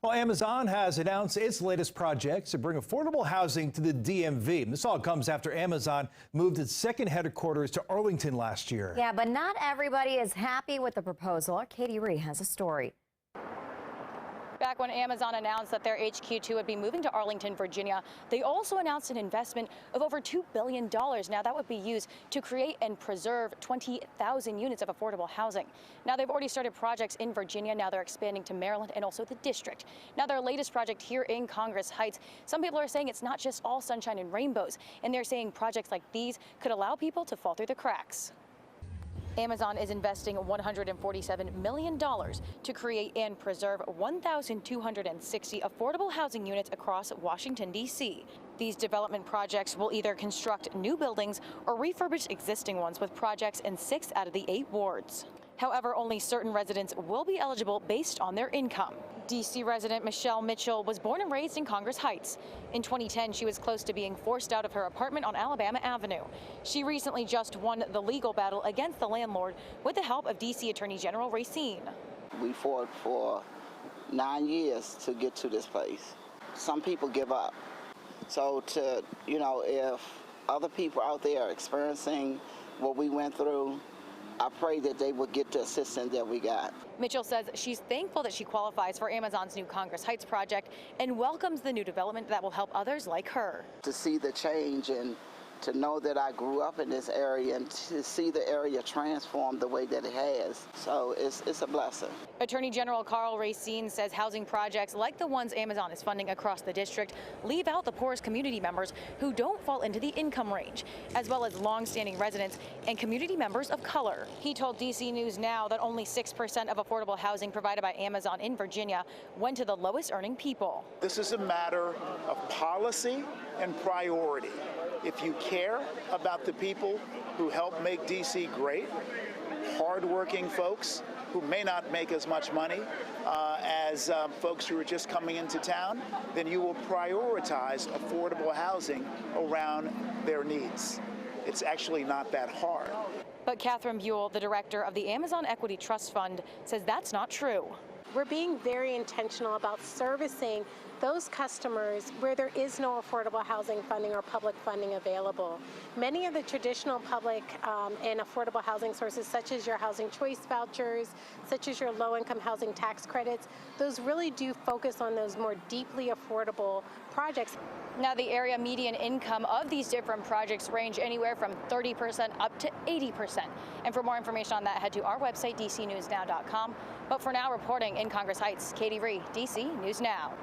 Well, Amazon has announced its latest project to bring affordable housing to the DMV. This all comes after Amazon moved its second headquarters to Arlington last year. Yeah, but not everybody is happy with the proposal. Katie Ree has a story. Back when Amazon announced that their HQ2 would be moving to Arlington, Virginia, they also announced an investment of over $2 billion. Now, that would be used to create and preserve 20,000 units of affordable housing. Now, they've already started projects in Virginia. Now they're expanding to Maryland and also the district. Now, their latest project here in Congress Heights, some people are saying it's not just all sunshine and rainbows, and they're saying projects like these could allow people to fall through the cracks. Amazon is investing $147 million to create and preserve 1,260 affordable housing units across Washington, D.C. These development projects will either construct new buildings or refurbish existing ones, with projects in 6 out of the 8 wards. However, only certain residents will be eligible based on their income. D.C. resident Michelle Mitchell was born and raised in Congress Heights. In 2010, she was close to being forced out of her apartment on Alabama Avenue. She recently just won the legal battle against the landlord with the help of D.C. Attorney General Racine. We fought for 9 years to get to this place. Some people give up. So if other people out there are experiencing what we went through, I pray that they will get the assistance that we got. Mitchell says she's thankful that she qualifies for Amazon's new Congress Heights project and welcomes the new development that will help others like her. To see the change and to know that I grew up in this area and to see the area transform the way that it has. So it's a blessing. Attorney General Karl Racine says housing projects like the ones Amazon is funding across the district leave out the poorest community members who don't fall into the income range, as well as longstanding residents and community members of color. He told DC News Now that only 6% of affordable housing provided by Amazon in Virginia went to the lowest earning people. This is a matter of policy and priority. If you care about the people who help make DC great, hardworking folks who may not make as much money as folks who are just coming into town, then you will prioritize affordable housing around their needs. It's actually not that hard. But Catherine Buell, the director of the Amazon Equity Trust Fund, says that's not true. We're being very intentional about servicing those customers where there is no affordable housing funding or public funding available. Many of the traditional public and affordable housing sources, such as your housing choice vouchers, such as your low-income housing tax credits, those really do focus on those more deeply affordable projects. Now, the area median income of these different projects range anywhere from 30% up to 80%. And for more information on that, head to our website, dcnewsnow.com. But for now, reporting in Congress Heights, Katie Ree, DC News Now.